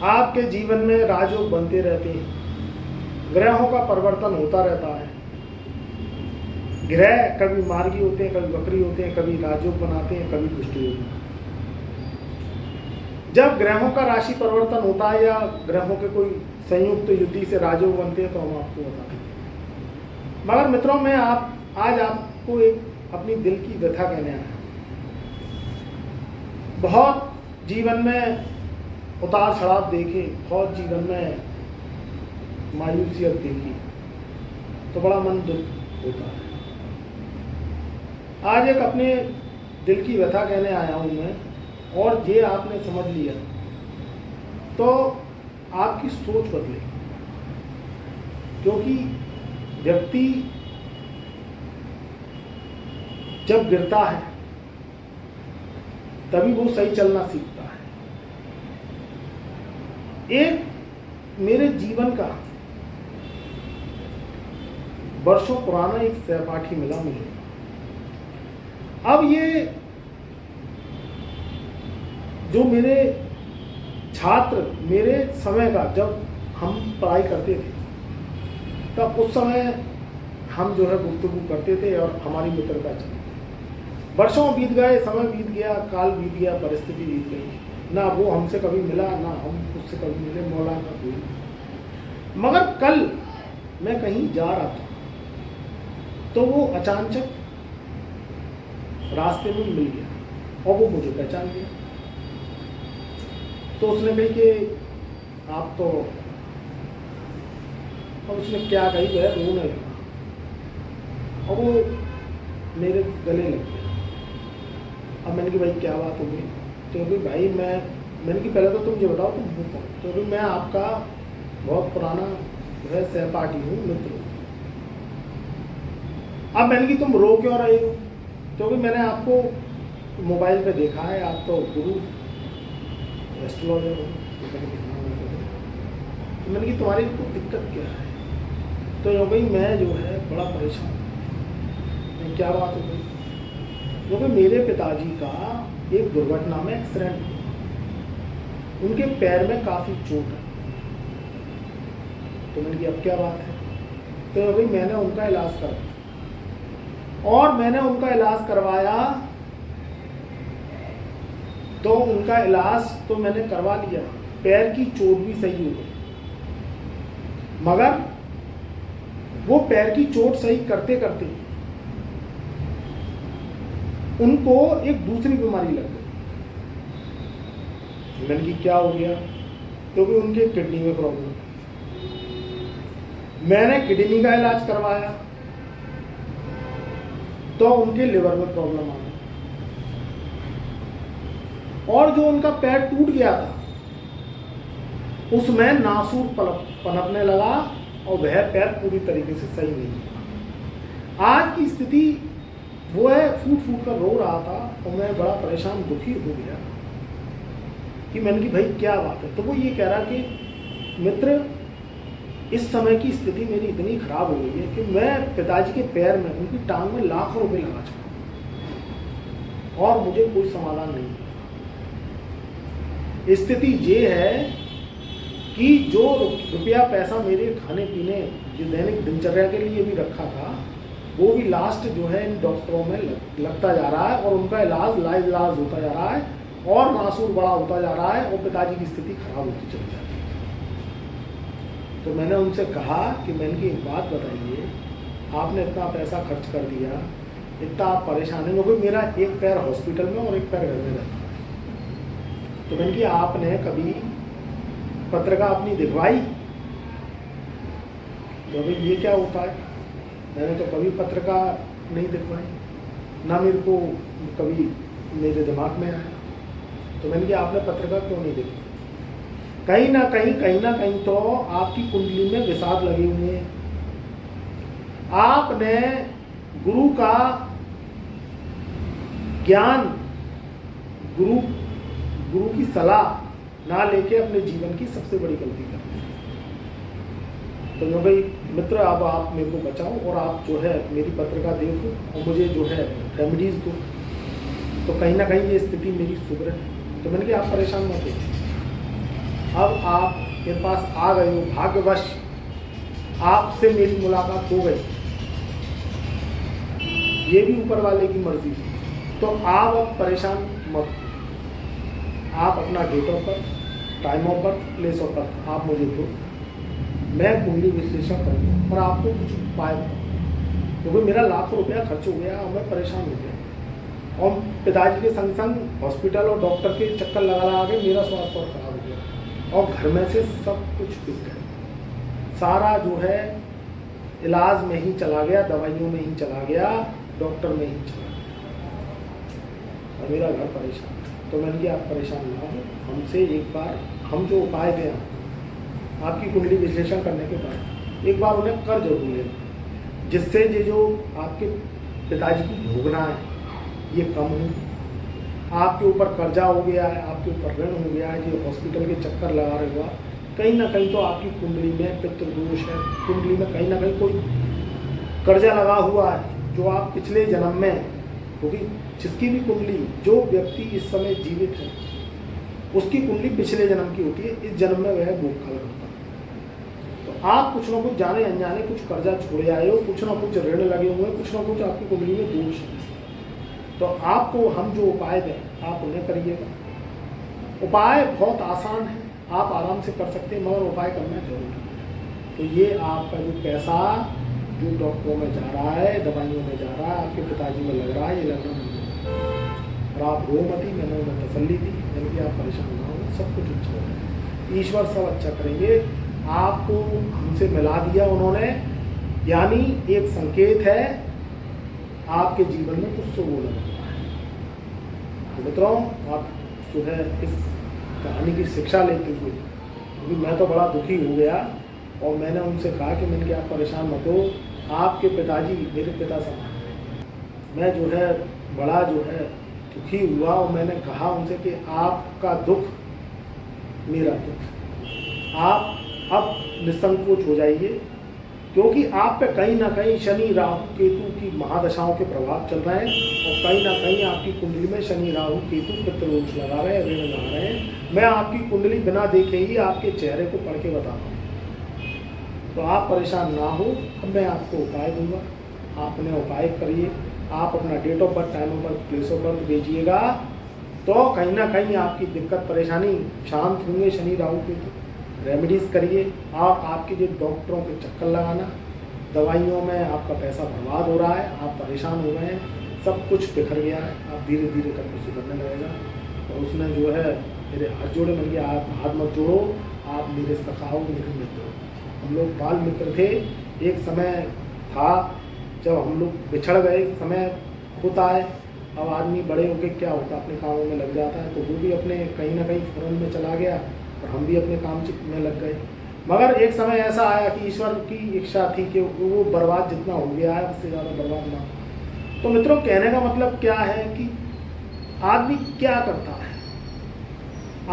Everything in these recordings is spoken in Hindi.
आपके जीवन में राजयोग बनते रहते हैं, ग्रहों का परिवर्तन होता रहता है। ग्रह कभी मार्गी होते हैं, कभी वक्री होते हैं, कभी राजयोग बनाते हैं, कभी दुष्ट योग। जब ग्रहों का राशि परिवर्तन होता है या ग्रहों के कोई संयुक्त युति से राजयोग बनते हैं तो हम आपको बताते हैं। मगर मित्रों, मैं आज आपको एक अपनी दिल की व्यथा कहने आया। बहुत जीवन में उतार चढ़ाव देखे, बहुत जीवन में मायूसियत देखी तो बड़ा मन दुख होता है। आज एक अपने दिल की व्यथा कहने आया हूँ मैं, और ये आपने समझ लिया तो आपकी सोच बदलेगी। क्योंकि व्यक्ति जब गिरता है तभी वो सही चलना सीखता है। एक मेरे जीवन का वर्षों पुराना एक सहपाठी मिला मुझे। अब ये जो मेरे छात्र, मेरे समय का, जब हम पढ़ाई करते थे तब उस समय हम जो है गुफ्तगू करते थे और हमारी मित्रता चली। वर्षों बीत गए, समय बीत गया, काल बीत गया, परिस्थिति बीत गई, ना वो हमसे कभी मिला ना हम उससे कभी मिले, मौलाना कोई। मगर कल मैं कहीं जा रहा था तो वो अचानक रास्ते में मिल गया और वो मुझे पहचान गया। तो उसने कही कि आप तो, और उसने क्या कही, वह रोने लगा और वो मेरे गले लग गया। अब मैंने कहा भाई क्या बात हो गई? तो भी भाई मैंने कि पहले तो तुम ये बताओ तुम हो कौन? तो भी मैं आपका बहुत पुराना वह सहपाठी हूँ, मित्र हूँ। अब मैंने कि तुम रो क्यों रहे हो? तो भी मैंने आपको मोबाइल पे देखा है, आप तो गुरु एस्ट्रोलॉजर हो। तो मैंने कि तुम्हारी को दिक्कत क्या है? तो यो भाई मैं जो है बड़ा परेशान हूँ। क्या बात हो गई? क्योंकि मेरे पिताजी का एक दुर्घटना में एक्सीडेंट हुआ, उनके पैर में काफ़ी चोट है। तो मैंने कि अब क्या बात है? तो भाई मैंने उनका इलाज करवाया और मैंने उनका इलाज करवाया तो उनका इलाज तो मैंने करवा लिया, पैर की चोट भी सही हो गई। मगर वो पैर की चोट सही करते करते उनको एक दूसरी बीमारी लग गई। मैंने कि क्या हो गया? क्योंकि उनके किडनी में प्रॉब्लम। मैंने किडनी का इलाज करवाया तो उनके लिवर में प्रॉब्लम आ गई, और जो उनका पैर टूट गया था उसमें नासूर पनपने लगा और वह पैर पूरी तरीके से सही नहीं हुआ। आज की स्थिति वो है, फूट फूट कर रो रहा था और मैं बड़ा परेशान दुखी हो गया कि मैंने कि भाई क्या बात है? तो वो ये कह रहा कि मित्र, इस समय की स्थिति मेरी इतनी खराब हो गई है कि मैं पिताजी के पैर में, उनकी टांग में लाखों रुपए लगा चुका और मुझे कोई समाधान नहीं। स्थिति ये है कि जो रुपया पैसा मेरे खाने पीने, जो दैनिक दिनचर्या के लिए भी रखा था, वो भी लास्ट जो है इन डॉक्टरों में लगता जा रहा है और उनका इलाज लाइलाज होता जा रहा है और नासूर बड़ा होता जा रहा है और पिताजी की स्थिति खराब होती चली जा रही है। तो मैंने उनसे कहा कि मैंने की एक बात बताइए, आपने इतना पैसा खर्च कर दिया, इतना आप परेशान हैं, क्योंकि मेरा एक पैर हॉस्पिटल में और एक पैर घर में रहता है। तो मैंने कि आपने कभी पत्रिका अपनी दिखवाई? तो भाई ये क्या होता है? मैंने तो कभी पत्रिका नहीं दिखवाई, ना मेरे को कभी मेरे दिमाग में आया। तो मैंने कि आपने पत्रिका क्यों नहीं देखी? कहीं ना कहीं तो आपकी कुंडली में विषाद लगे हुए हैं। आपने गुरु का ज्ञान, गुरु की सलाह ना लेके अपने जीवन की सबसे बड़ी गलती करते हैं। तो मैं भाई मित्र, अब आप मेरे को बचाओ और आप जो है मेरी पत्रिका देखो और मुझे जो है रेमेडीज दो, तो कहीं ना कहीं ये स्थिति मेरी सुधरे। तो मैंने कहा आप परेशान मत हो। अब आप मेरे पास आ गए हो, भाग्यवश आपसे मेरी मुलाकात हो गई, ये भी ऊपर वाले की मर्जी थी। तो आप अब परेशान मत हो। आप अपना date of birth, time of birth, place of birth आप मुझे दो, मैं कुंडली विश्लेषण करूँगा और आपको कुछ उपाय बताऊँ, क्योंकि मेरा लाखों रुपया खर्च हो गया और मैं परेशान हो गया और पिताजी के संग संग हॉस्पिटल और डॉक्टर के चक्कर लगा के मेरा स्वास्थ्य और खराब हो गया और घर में से सब कुछ बिक गया। सारा जो है इलाज में ही चला गया, दवाइयों में ही चला गया, डॉक्टर में ही चला गया और मेरा घर परेशान। तो मैंने कहा आप परेशान ना हो, हमसे एक बार हम जो उपाय दें आपकी कुंडली विश्लेषण करने के बाद एक बार उन्हें कर जरूर लेना, जिससे ये जो आपके पिताजी की भोगना है ये कम हो। आपके ऊपर कर्जा हो गया है, आपके ऊपर ऋण हो गया है, ये हॉस्पिटल के चक्कर लगा रहे हो, कहीं ना कहीं तो आपकी कुंडली में पितृ दोष है, कुंडली में कहीं ना कहीं कोई कर्जा लगा हुआ है जो आप पिछले जन्म में, क्योंकि जिसकी भी कुंडली, जो व्यक्ति इस समय जीवित है उसकी कुंडली पिछले जन्म की होती है, इस जन्म में वह भोग खा करता है। तो आप कुछ ना कुछ जाने अनजाने कुछ कर्जा छोड़े आए हो, कुछ ना कुछ ऋण लगे हुए, कुछ ना कुछ आपकी कुंडली में दोष है। तो आपको हम जो उपाय दें आप उन्हें करिएगा। उपाय बहुत आसान है, आप आराम से कर सकते हैं, मगर उपाय करना जरूरी है। तो ये आपका जो पैसा जो डॉक्टरों में जा रहा है, दवाइयों में जा रहा है, आपके पिताजी में लग रहा है, ये लगना नहीं है। और आप रो मती, मैंने उन्हें तसल्ली दी, मैंने कि आप परेशान ना हो, सब कुछ अच्छा होगा, ईश्वर सब अच्छा करेंगे। आपको हमसे मिला दिया उन्होंने, यानी एक संकेत है आपके जीवन में कुछ शुभ होने वाला है। तो मित्रों, आप जो है इस कहानी की शिक्षा लेते हुए, क्योंकि मैं तो बड़ा दुखी हो गया और मैंने उनसे कहा कि मैंने कि आप परेशान मत हो, आपके पिताजी मेरे पिता समान। मैं जो है बड़ा जो है दुखी हुआ और मैंने कहा उनसे कि आपका दुख मेरा दुख, आप अब निसंकोच हो जाइए, क्योंकि आप पे कहीं ना कहीं शनि राहु केतु की महादशाओं के प्रभाव चल रहे हैं और कहीं ना कहीं आपकी कुंडली में शनि राहु केतु पितृदोष लगा रहे हैं, ऋण लगा रहे हैं। मैं आपकी कुंडली बिना देखे ही आपके चेहरे को पढ़ के बता रहा हूँ। तो आप परेशान ना हो, अब मैं आपको उपाय दूंगा, आप उन्हें उपाय करिए। आप अपना date of birth, time of birth, place of birth भेजिएगा तो कहीं ना कहीं आपकी दिक्कत परेशानी शांत होंगे। शनि राहु केतु रेमेडीज़ करिए। और आपके जो डॉक्टरों के चक्कर लगाना, दवाइयों में आपका पैसा बर्बाद हो रहा है, आप परेशान हो गए हैं, सब कुछ बिखर गया है, आप धीरे धीरे करके सुधरने लगेगा। और उसने जो है मेरे हाथ जोड़े, मैंने कहा आप हाथ मत जोड़ो, आप मेरे सखा हो, मेरे मित्र हो। हम लोग बाल मित्र थे, एक समय था जब हम लोग बिछड़ गए, समय होता है। अब आदमी बड़े होकर क्या होता, अपने कामों में लग जाता है, तो वो भी अपने कहीं ना कहीं फौरन में चला गया और हम भी अपने काम में लग गए। मगर एक समय ऐसा आया कि ईश्वर की इच्छा थी कि वो बर्बाद जितना हो गया है उससे ज़्यादा बर्बाद ना हो। तो मित्रों, कहने का मतलब क्या है कि आदमी क्या करता है,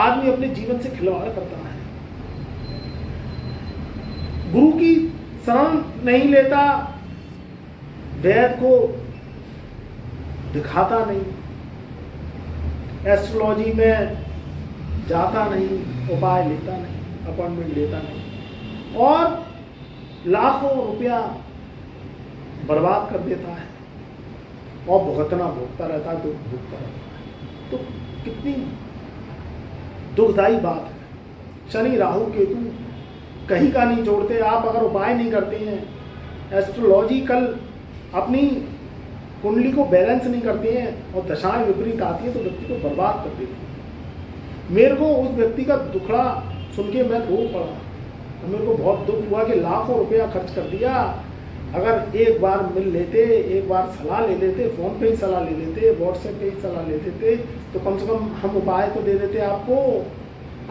आदमी अपने जीवन से खिलवाड़ करता है, गुरु की शरण नहीं लेता, वेद को दिखाता नहीं, एस्ट्रोलॉजी में जाता नहीं, उपाय लेता नहीं, अपॉइंटमेंट लेता नहीं और लाखों रुपया बर्बाद कर देता है और भोगता रहता है, दुख भोगता रहता है। तो कितनी दुखदायी बात है। शनि राहु केतु कहीं का नहीं जोड़ते। आप अगर उपाय नहीं करते हैं, एस्ट्रोलॉजिकल अपनी कुंडली को बैलेंस नहीं करते हैं और दशाएं विपरीत आती है तो व्यक्ति को बर्बाद कर देती है। मेरे को उस व्यक्ति का दुखड़ा सुन के मैं रो पड़ा और मेरे को बहुत दुख हुआ कि लाखों रुपया खर्च कर दिया। अगर एक बार मिल लेते, एक बार सलाह ले लेते, फ़ोन पे ही सलाह ले लेते, व्हाट्सएप पे ही सलाह ले लेते, तो कम से कम हम उपाय तो दे देते आपको।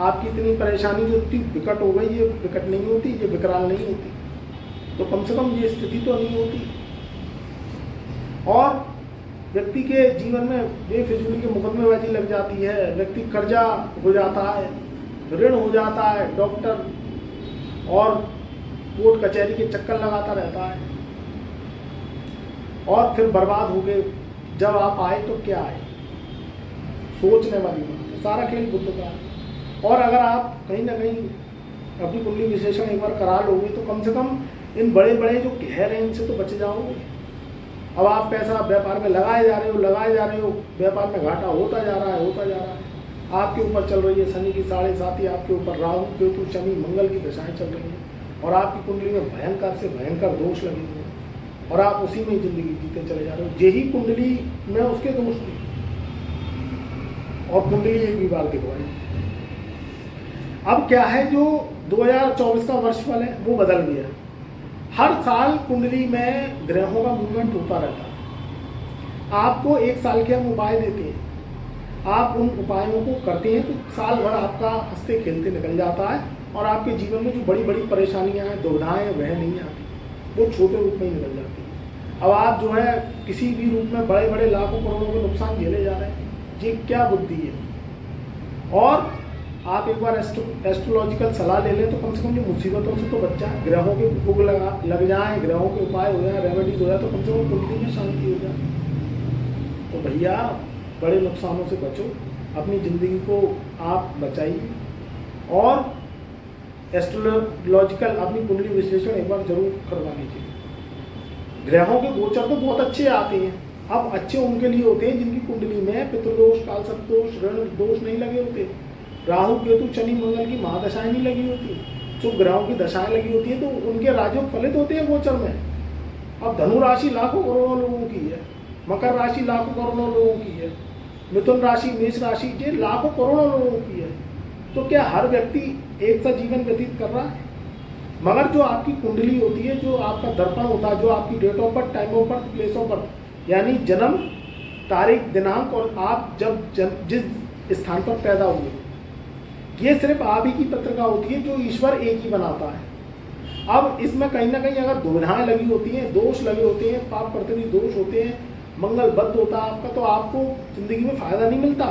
आपकी इतनी परेशानी जो इतनी विकट हो गई, ये विकट नहीं होती, ये विकराल नहीं होती, तो कम से कम ये स्थिति तो नहीं होती। और व्यक्ति के जीवन में बेफिजूली की मुकदमेबाजी लग जाती है, व्यक्ति कर्जा हो जाता है, ऋण हो जाता है, डॉक्टर और कोर्ट कचहरी के चक्कर लगाता रहता है और फिर बर्बाद हो गए। जब आप आए तो क्या आए, सोचने वाली बात है। सारा खेल बुद्ध का है। और अगर आप कहीं ना कहीं अपनी कुंडली विश्लेषण एक बार करा लोगे तो कम से कम इन बड़े बड़े जो कहर हैं इनसे तो बच जाओगे। अब आप पैसा व्यापार में लगाए जा रहे हो, व्यापार में घाटा होता जा रहा है। आपके ऊपर चल रही है शनि की 7.5, आपके ऊपर राहु केतु शनि मंगल की दशाएं चल रही हैं और आपकी कुंडली में भयंकर से भयंकर दोष लगे हुए हैं और आप उसी में जिंदगी जीते चले जा रहे हो। यही कुंडली में उसके दोष थे और कुंडली एक भी बार दिखवाई। अब क्या है, जो 2024 का वर्षफल है वो बदल गया। हर साल कुंडली में ग्रहों का मूवमेंट होता रहता है। आपको एक साल के हम उपाय देते हैं, आप उन उपायों को करते हैं तो साल भर आपका हंसते खेलते निकल जाता है और आपके जीवन में जो बड़ी बड़ी परेशानियां हैं, दुविधाएं, वह नहीं आती, वो छोटे रूप में ही निकल जाती है। अब आप जो है किसी भी रूप में बड़े बड़े लाखों करोड़ों के नुकसान झेले जा रहे हैं, ये क्या बुद्धि है। और आप एक बार एस्ट्रोलॉजिकल सलाह ले लें तो कम से कम ये मुसीबतों से तो बच जाए, ग्रहों के भोग लग जाए, ग्रहों के उपाय हो जाए, रेमेडीज हो जाए, तो कम से कम कुंडली में शांति हो जाए। तो भैया बड़े नुकसानों से बचो, अपनी ज़िंदगी को आप बचाइए और एस्ट्रोलॉजिकल अपनी कुंडली विश्लेषण एक बार जरूर करवा लीजिए। ग्रहों के गोचर तो बहुत अच्छे आते हैं। अब अच्छे उनके लिए होते हैं जिनकी कुंडली में पितृदोष, कालसर्पदोष, ऋण दोष नहीं लगे होते, राहु केतु शनि मंगल की महादशाएं नहीं लगी होती। जो ग्रहों की दशाएं लगी होती है तो उनके राजयोग फलित होते हैं गोचर में। अब धनु राशि लाखों करोड़ों लोगों की है, मकर राशि लाखों करोड़ों लोगों की है, मिथुन राशि, मेष राशि, ये लाखों करोड़ों लोगों की है। तो क्या हर व्यक्ति एक सा जीवन व्यतीत कर रहा है? मगर जो आपकी कुंडली होती है, जो आपका दर्पण होता है, जो आपकी date of birth, time of birth, place of birth, यानी जन्म तारीख, दिनांक और आप जब जिस स्थान पर पैदा हुए, ये सिर्फ आप ही की पत्रिका होती है जो ईश्वर एक ही बनाता है। अब इसमें कहीं ना कहीं अगर दुविधाएं लगी होती हैं, दोष लगे होते हैं, पाप प्रतिनिधि दोष होते हैं, मंगल बद्ध होता है आपका, तो आपको जिंदगी में फायदा नहीं मिलता,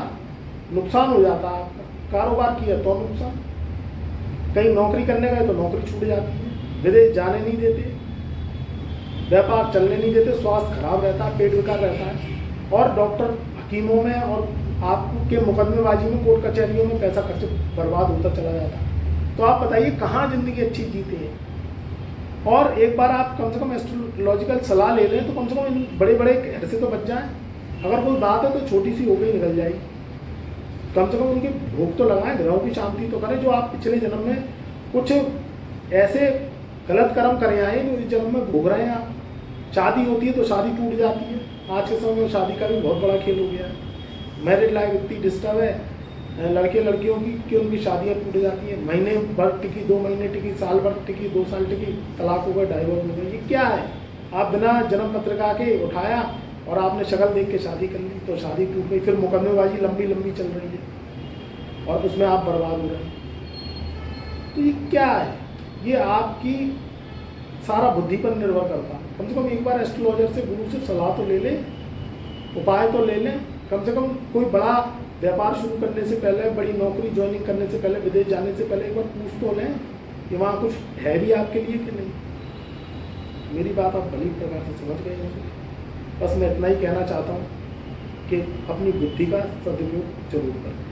नुकसान हो जाता है आपका। कारोबार किया तो नुकसान, कहीं नौकरी करने गए तो नौकरी छूट जाती है, विदेश जाने नहीं देते, व्यापार चलने नहीं देते, स्वास्थ्य खराब रहता है, पेट विकार रहता है और डॉक्टर हकीमों में और आपके मुकदमेबाजी में, कोर्ट कचहरियों में पैसा खर्च बर्बाद होता चला जाता है। तो आप बताइए कहाँ जिंदगी अच्छी जीते हैं। और एक बार आप कम से कम एस्ट्रोलॉजिकल सलाह ले लें तो कम से कम इन बड़े बड़े कहर से तो बच जाएं। अगर कोई बात है तो छोटी सी हो गई निकल जाएगी, कम से कम उनके भोग तो लगाएं, ग्रहों की शांति तो करें। जो आप पिछले जन्म में कुछ ऐसे गलत कर्म करे आए जो इस जन्म में भोग रहे हैं आप। शादी होती है तो शादी टूट जाती है, आज के समय में शादी का भी बहुत बड़ा खेल हो गया है। मैरिज लाइफ इतनी डिस्टर्ब है लड़के लड़कियों की कि उनकी शादियाँ टूट जाती हैं, महीने भर टिकी, 2 महीने टिकी, साल भर टिकी, 2 साल टिकी, तलाक हो गए, डाइवोर्स हो गए। ये क्या है? आप बिना जन्म पत्रिका के उठाया और आपने शक्ल देख के शादी कर ली तो शादी टूट गई, फिर मुकदमेबाजी लंबी लंबी चल रही है और उसमें आप बर्बाद हो रहे हैं। तो ये क्या है? ये आपकी सारा बुद्धि पर निर्भर करता है। कम से कम एक बार एस्ट्रोलॉजर से, गुरु से सलाह तो ले लें, उपाय तो ले लें। कम से कम कोई बड़ा व्यापार शुरू करने से पहले, बड़ी नौकरी ज्वाइनिंग करने से पहले, विदेश जाने से पहले एक बार पूछ तो लें कि वहाँ कुछ है भी आपके लिए कि नहीं। मेरी बात आप भली प्रकार से समझ गए होंगे। बस मैं इतना ही कहना चाहता हूँ कि अपनी बुद्धि का सदुपयोग जरूर करें।